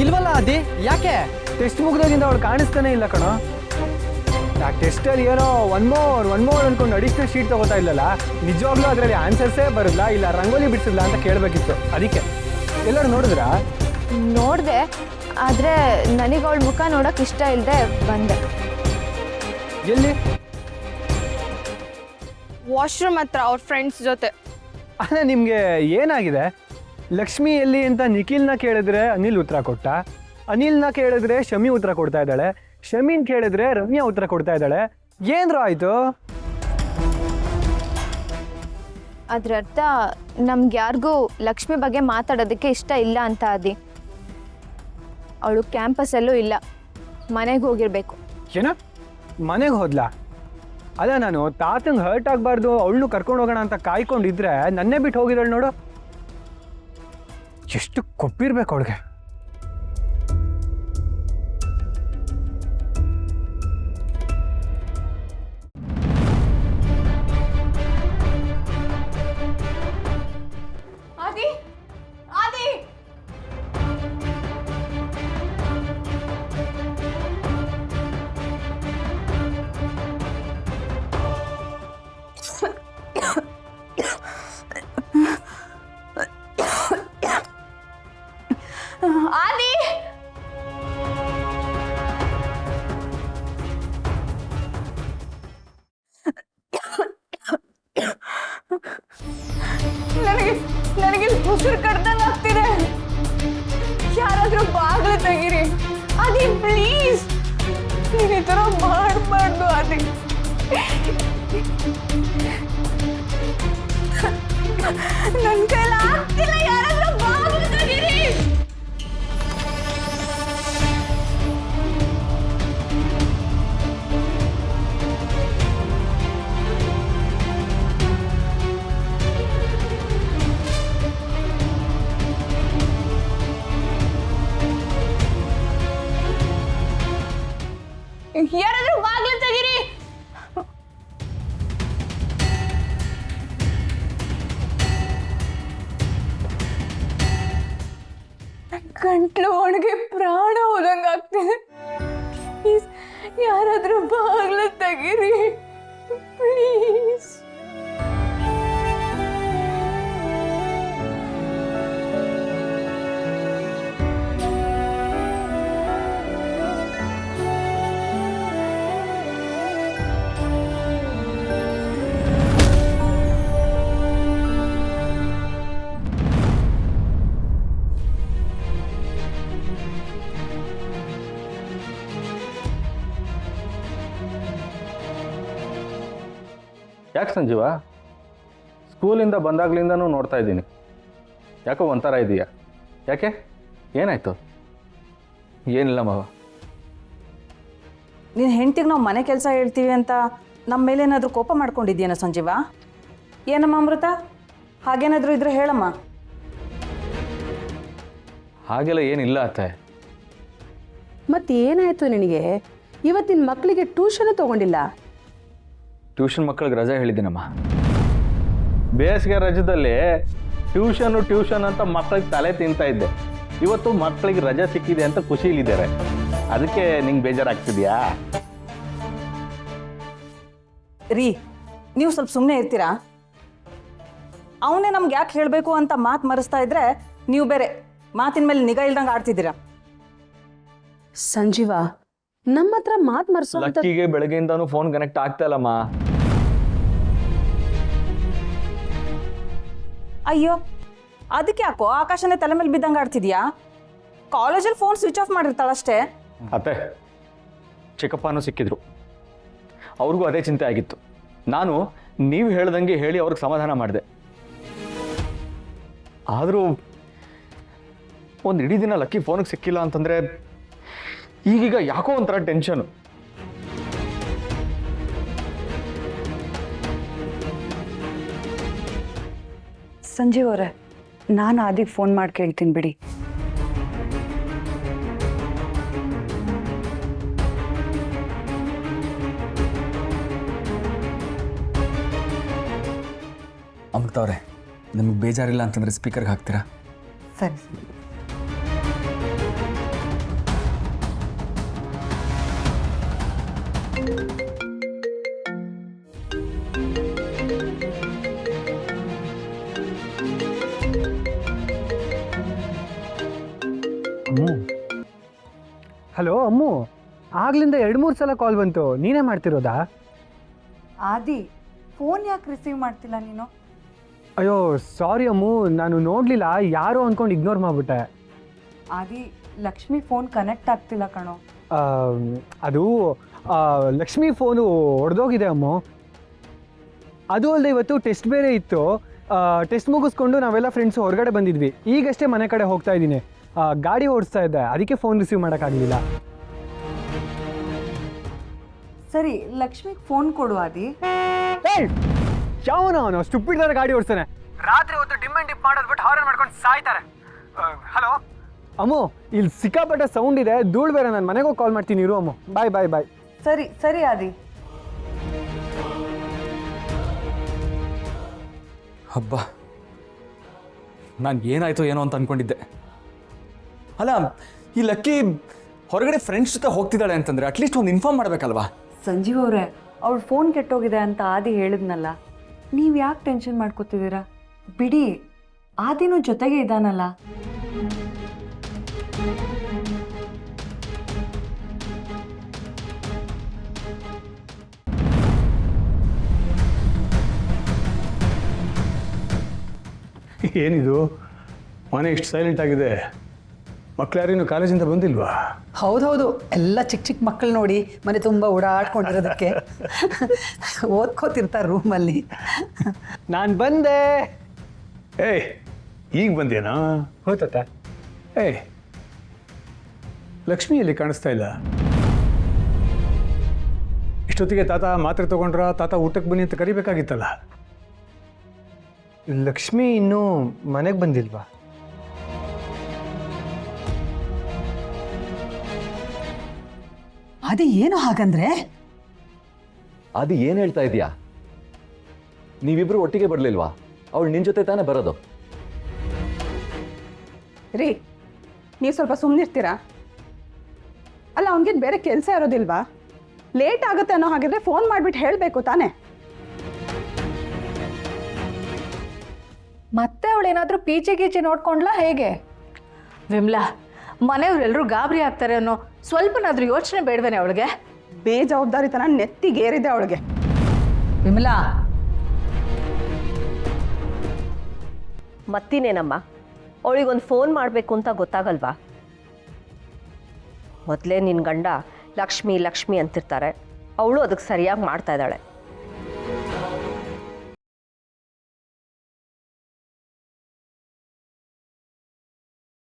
ಇಲ್ವಲ್ಲ ಆದಿ, ಯಾಕೆ? ಟೆಸ್ಟ್ ಮುಗ್ದಾಗಿಂದ ಅವಳು ಕಾಣಿಸ್ತಾನೆ ಇಲ್ಲ ಕಣೋ. ಆ ಟೆಸ್ಟಲ್ಲಿ ಏನೋ ಒನ್ ಮೋರ್ ಅನ್ಕೊಂಡು ಅಡಿಷನಲ್ ಶೀಟ್ ತಗೋತಾ ಇಲ್ಲಲ್ಲ, ನಿಜವಾಗ್ಲೂ ಅದರಲ್ಲಿ ಆನ್ಸರ್ಸೇ ಬರಲ್ಲ, ಇಲ್ಲ ರಂಗೋಲಿ ಬಿಡಿಸಿಲ್ಲ ಅಂತ ಕೇಳಬೇಕಿತ್ತು. ಅದಕ್ಕೆ ಎಲ್ಲರೂ ನೋಡಿದ್ರಾ? ನೋಡಿದೆ, ಆದರೆ ನನಗೆ ಅವಳ ಮುಖ ನೋಡೋಕೆ ಇಷ್ಟ ಇಲ್ಲದೆ ಬಂದೆ. ಎಲ್ಲಿ? ವಾಶ್ರೂಮ್ ಹತ್ರ ಅವ್ರ ಫ್ರೆಂಡ್ಸ್ ಜೊತೆ. ಅಲ್ಲ, ನಿಮಗೆ ಏನಾಗಿದೆ? ಲಕ್ಷ್ಮಿ ಎಲ್ಲಿ ಅಂತ ನಿಖಿಲ್ನ ಕೇಳಿದ್ರೆ ಅನಿಲ್ ಉತ್ತರ ಕೊಟ್ಟ, ಅನಿಲ್ನ ಕೇಳಿದ್ರೆ ಶಮಿ ಉತ್ತರ ಕೊಡ್ತಾ ಇದ್ದಾಳೆ, ಶಮೀನ್ ಕೇಳಿದ್ರೆ ರಮ್ಯಾ ಉತ್ತರ ಕೊಡ್ತಾ ಇದ್ದಾಳೆ. ಏನ್ರ ಆಯ್ತು? ಅದ್ರ ಅರ್ಥ ನಮ್ಗೆ ಯಾರಿಗೂ ಲಕ್ಷ್ಮಿ ಬಗ್ಗೆ ಮಾತಾಡೋದಕ್ಕೆ ಇಷ್ಟ ಇಲ್ಲ ಅಂತ ಆದಿ. ಅವಳು ಕ್ಯಾಂಪಸ್ಸಲ್ಲೂ ಇಲ್ಲ, ಮನೆಗೆ ಹೋಗಿರ್ಬೇಕು. ಏನ? ಮನೆಗೆ ಹೋದ್ಲಾ? ಅಲ್ಲ, ನಾನು ತಾತಂಗೆ ಹರ್ಟ್ ಆಗಬಾರ್ದು, ಅವಳನ್ನು ಕರ್ಕೊಂಡು ಹೋಗೋಣ ಅಂತ ಕಾಯ್ಕೊಂಡಿದ್ರೆ ನನ್ನೇ ಬಿಟ್ಟು ಹೋಗಿರೋಳು ನೋಡು. ಎಷ್ಟು ಕೊಪ್ಪಿರ್ಬೇಕು ಅವಳಿಗೆ. ಆದಿ, ಆದಿ, ಆದಿ, ನನಗೆ ಉಸಿರು ಕಡ್ದಂಗೆ ಆಗ್ತಿದೆ. ಯಾರಾದ್ರೂ ಬಾಗಿಲು ತೆಗೀರಿ. ಆದಿ ಪ್ಲೀಸ್, ನೀನ್ ಈ ಥರ ಮಾಡಬಾರ್ದು ಆದಿ. ನನ್ನ ಕೈಲಿ ಆಗ್ತಿಲ್ಲ, ಯಾರಾದ್ರೂ ಬಾಗಿಲು ತೆಗೀರಿ. ಯಾರಾದ್ರೂ ಬಾಗಿಲು ತೆಗೀರಿ. ಗಂಟ್ಲು ಒಣಗಿ ಪ್ರಾಣ ಹೋದಂಗ ಆಗ್ತಿದೆ. ಪ್ಲೀಸ್, ಯಾರಾದ್ರೂ ಬಾಗಿಲು ತೆಗೀರಿ ಪ್ಲೀಸ್. ಯಾಕೆ ಸಂಜೀವ? ಸ್ಕೂಲಿಂದ ಬಂದಾಗ್ಲಿಂದನೂ ನೋಡ್ತಾ ಇದ್ದೀನಿ, ಯಾಕೋ ಒಂಥರ ಇದೆಯಾ? ಯಾಕೆ, ಏನಾಯ್ತು? ಏನಿಲ್ಲ ಮಾವ. ನಿನ್ನ ಹೆಂಡ್ತಿಗೆ ನಾವು ಮನೆ ಕೆಲಸ ಹೇಳ್ತೀವಿ ಅಂತ ನಮ್ಮ ಮೇಲೇನಾದರೂ ಕೋಪ ಮಾಡ್ಕೊಂಡಿದ್ದೀನ ಸಂಜೀವ? ಏನಮ್ಮ ಅಮೃತ, ಹಾಗೇನಾದರೂ ಇದ್ರೆ ಹೇಳಮ್ಮ. ಹಾಗೆಲ್ಲ ಏನಿಲ್ಲ ಅತ್ತೆ. ಮತ್ತೆ ಏನಾಯಿತು ನಿನಗೆ? ಇವತ್ತಿನ ಮಕ್ಕಳಿಗೆ ಟ್ಯೂಷನ್ ತಗೊಂಡಿಲ್ಲ? ಟ್ಯೂಷನ್ ಮಕ್ಕಳಿಗೆ ರಜೆ ಹೇಳಿದ್ದೀನಮ್ಮ. ಬೇಸಿಗೆ ರಜದಲ್ಲಿ ಟ್ಯೂಷನ್ ಅಂತ ಮಕ್ಕಳಿಗೆ ತಲೆ ತಿಂತಾ ಇದ್ದೆ. ಇವತ್ತು ಮಕ್ಕಳಿಗೆ ರಜೆ ಸಿಕ್ಕಿದೆ ಅಂತ ಖುಷಿಲಿದ್ದಾರೆ, ಅದಕ್ಕೆ ನಿಂಗೆ ಬೇಜಾರಾಗ್ತಿದ್ಯಾ? ರೀ, ನೀವು ಸ್ವಲ್ಪ ಸುಮ್ಮನೆ ಇರ್ತೀರಾ? ಅವನೇ ನಮ್ಗೆ ಯಾಕೆ ಹೇಳಬೇಕು ಅಂತ ಮಾತು ಮರೆಸ್ತಾ ಇದ್ರೆ ನೀವು ಬೇರೆ ಮಾತಿನ ಮೇಲೆ ನಿಗಾ ಇಲ್ದಂಗೆ ಆಡ್ತಿದ್ದೀರಾ. ಸಂಜೀವ, ನಮ್ಮ ಹತ್ರ ಮಾತು ಮರೆಸೋ ಅಂತ ಲಕ್ಕಿಗೆ ಬೆಳಗ್ಗೆಯಿಂದಾನು ಫೋನ್ ಕನೆಕ್ಟ್ ಆಗ್ತಾ ಇಲ್ಲಮ್ಮ. ಅಯ್ಯೋ, ಅದಕ್ಕೆ ಯಾಕೋ ಆಕಾಶನೇ ತಲೆ ಮೇಲೆ ಬಿದ್ದಂಗೆ ಆಡ್ತಿದ್ಯಾ? ಕಾಲೇಜಲ್ಲಿ ಫೋನ್ ಸ್ವಿಚ್ ಆಫ್ ಮಾಡಿರ್ತಾಳಷ್ಟೇ. ಅತ್ತೆ, ಚಿಕ್ಕಪ್ಪನೂ ಸಿಕ್ಕಿದ್ರು, ಅವ್ರಿಗೂ ಅದೇ ಚಿಂತೆ ಆಗಿತ್ತು. ನಾನು ನೀವು ಹೇಳ್ದಂಗೆ ಹೇಳಿ ಅವ್ರಿಗೆ ಸಮಾಧಾನ ಮಾಡಿದೆ. ಆದರೂ ಒಂದು ಇಡೀ ದಿನ ಲಕ್ಕಿ ಫೋನಿಗೆ ಸಿಕ್ಕಿಲ್ಲ ಅಂತಂದರೆ ಈಗೀಗ ಯಾಕೋ ಒಂಥರ ಟೆನ್ಷನು. ಸಂಜೀವ್ ಅವರೇ, ನಾನು ಆದಿಗೆ ಫೋನ್ ಮಾಡಿ ಕೇಳ್ತೀನಿ ಬಿಡಿ. ಅಮೃತ ಅವರೇ, ನಿಮಗೆ ಬೇಜಾರಿಲ್ಲ ಅಂತಂದರೆ ಸ್ಪೀಕರ್ಗೆ ಹಾಕ್ತೀರಾ? ಸರಿ. ಹಲೋ ಅಮ್ಮು, ಆಗ್ಲಿಂದ 2-3 ಸಲ ಕಾಲ್ ಬಂತು, ನೀನೇ ಮಾಡ್ತಿರೋದಾ? ಆದಿ ಫೋನ್ ಯಾಕೆ ರಿಸೀವ್ ಮಾಡ್ತಿಲ್ಲ ನೀನು? ಅಯ್ಯೋ ಸಾರಿ ಅಮ್ಮು, ನಾನು ನೋಡಲಿಲ್ಲ, ಯಾರೋ ಅಂದ್ಕೊಂಡು ಇಗ್ನೋರ್ ಮಾಡಿಬಿಟ್ಟೆ. ಆದಿ ಲಕ್ಷ್ಮಿ ಫೋನ್ ಕನೆಕ್ಟ್ ಆಗ್ತಿಲ್ಲ ಕಣೋ. ಅದು ಲಕ್ಷ್ಮಿ ಫೋನು ಒಡೆದೋಗಿದೆ ಅಮ್ಮು. ಅದು ಅಲ್ಲದೆ ಇವತ್ತು ಟೆಸ್ಟ್ ಬೇರೆ ಇತ್ತು. ಟೆಸ್ಟ್ ಮುಗಿಸ್ಕೊಂಡು ನಾವೆಲ್ಲ ಫ್ರೆಂಡ್ಸು ಹೊರಗಡೆ ಬಂದಿದ್ವಿ. ಈಗಷ್ಟೇ ಮನೆ ಕಡೆ ಹೋಗ್ತಾ ಇದ್ದೀನಿ. ಗಾಡಿ ಓಡಿಸ್ತಾ ಇದ್ದೆ, ಅದಕ್ಕೆ ಫೋನ್ ರಿಸೀವ್ ಮಾಡೋಕ್ಕಾಗಲಿಲ್ಲ. ಸರಿ ಲಕ್ಷ್ಮಿಗೆ ಫೋನ್ ಕೊಡು ಆದಿ. ಯಾವನ ಅವನು ಸ್ಟುಪಿಡ್ ಥರ ಗಾಡಿ ಓಡಿಸ್ತಾನೆ. ರಾತ್ರಿ ಹೊತ್ತು ಡಿಮ್ ಆ್ಯಂಡ್ ಡಿಪ್ ಮಾಡೋದು ಬಿಟ್ಟು ಹಾರನ್ ಮಾಡ್ಕೊಂಡು ಸಾಯ್ತಾರೆ. ಹಲೋ ಅಮ್ಮು, ಇಲ್ಲಿ ಸಿಕ್ಕಾಪಟ್ಟೆ ಸೌಂಡ್ ಇದೆ, ಧೂಳು ಬೇರೆ, ನಾನು ಮನೆಗೆ ಹೋಗಿ ಕಾಲ್ ಮಾಡ್ತೀನಿ ಇರು ಅಮ್ಮು. ಬಾಯ್ ಬಾಯ್ ಬಾಯ್. ಸರಿ ಸರಿ ಆದಿ. ಹಬ್ಬ, ನಾನು ಏನಾಯ್ತು ಏನೋ ಅಂತ ಅಂದ್ಕೊಂಡಿದ್ದೆ. ಅಲ್ಲ, ಈ ಲಕ್ಕಿ ಹೊರಗಡೆ ಫ್ರೆಂಡ್ಸ್ ಜೊತೆ ಹೋಗ್ತಿದ್ದಾಳೆ ಅಂತಂದರೆ ಅಟ್ಲೀಸ್ಟ್ ಒಂದು ಇನ್ಫಾರ್ಮ್ ಮಾಡಬೇಕಲ್ವಾ? ಸಂಜೀವ್ ಅವರೇ, ಅವಳ ಫೋನ್ ಕೆಟ್ಟೋಗಿದೆ ಅಂತ ಆದಿ ಹೇಳಿದ್ನಲ್ಲ, ನೀವು ಯಾಕೆ ಟೆನ್ಷನ್ ಮಾಡ್ಕೋತಿದ್ದೀರಾ? ಬಿಡಿ, ಆದಿನೂ ಜೊತೆಗೆ ಇದ್ದಾನಲ್ಲ. ಏನಿದು ಮನೆ ಇಷ್ಟು ಸೈಲೆಂಟ್ ಆಗಿದೆ? ಮಕ್ಳು ಯಾರೇನು ಕಾಲೇಜಿಂದ ಬಂದಿಲ್ವಾ? ಹೌದೌದು, ಎಲ್ಲ ಚಿಕ್ಕ ಚಿಕ್ಕ ಮಕ್ಕಳು ನೋಡಿ ಮನೆ ತುಂಬ ಓಡಾಡ್ಕೊಂಡಿರೋದಕ್ಕೆ ಓದ್ಕೋತಿರ್ತಾರೆ ರೂಮಲ್ಲಿ. ನಾನು ಬಂದೆ. ಏಯ್, ಈಗ ಬಂದೇನಾ? ಹೋತ ಏಯ್, ಲಕ್ಷ್ಮಿಯಲ್ಲಿ ಕಾಣಿಸ್ತಾ ಇಲ್ಲ. ಇಷ್ಟೊತ್ತಿಗೆ ತಾತ ಮಾತ್ರೆ ತಗೊಂಡ್ರ? ತಾತ ಊಟಕ್ಕೆ ಬನ್ನಿ ಅಂತ ಕರಿಬೇಕಾಗಿತ್ತಲ್ಲ. ಲಕ್ಷ್ಮಿ ಇನ್ನೂ ಮನೆಗೆ ಬಂದಿಲ್ವಾ? ಅದೇ ಏನು ಹಾಗಂದ್ರೆ? ಅದು ಏನು ಹೇಳ್ತಾ ಇದೀಯಾ? ನೀವಿಬ್ರು ಒಟ್ಟಿಗೆ ಬರಲಿಲ್ವಾ? ಅವಳು ನಿನ್ನ ಜೊತೆ ತಾನೇ ಬರೋದು. ರೀ, ನೀವು ಸ್ವಲ್ಪ ಸುಮ್ಮನಿರ್ತೀರಾ? ಅಲ್ಲ, ಅವನಿಗೇನು ಬೇರೆ ಕೆಲಸ ಇರೋದಿಲ್ವಾ? ಲೇಟ್ ಆಗುತ್ತೆ ಅನ್ನೋ ಹಾಗಿದ್ರೆ ಫೋನ್ ಮಾಡಿಬಿಟ್ಟು ಹೇಳಬೇಕು ತಾನೇ. ಮತ್ತೆ ಅವಳೇನಾದರೂ ಪೀಚೆ ಗೀಚೆ ನೋಡ್ಕೊಂಡ್ಲಾ ಹೇಗೆ? ವಿಮ್ಲಾ, ಮನೆಯವರೆಲ್ಲರೂ ಗಾಬರಿ ಆಗ್ತಾರೆ ಅನ್ನೋ ಸ್ವಲ್ಪನಾದ್ರೂ ಯೋಚನೆ ಬೇಡವೇನೆ ಅವಳಿಗೆ? ಬೇಜವಾಬ್ದಾರಿತನ ನೆತ್ತಿಗೇರಿದೆ ಅವಳಿಗೆ. ವಿಮಲಾ, ಮತ್ತಿನೇನಮ್ಮ, ಅವಳಿಗೊಂದು ಫೋನ್ ಮಾಡಬೇಕು ಅಂತ ಗೊತ್ತಾಗಲ್ವಾ? ಮೊದಲೇ ನಿನ್ನ ಗಂಡ ಲಕ್ಷ್ಮಿ ಲಕ್ಷ್ಮಿ ಅಂತಿರ್ತಾರೆ, ಅವಳು ಅದಕ್ಕೆ ಸರಿಯಾಗಿ ಮಾಡ್ತಾ ಇದ್ದಾಳೆ.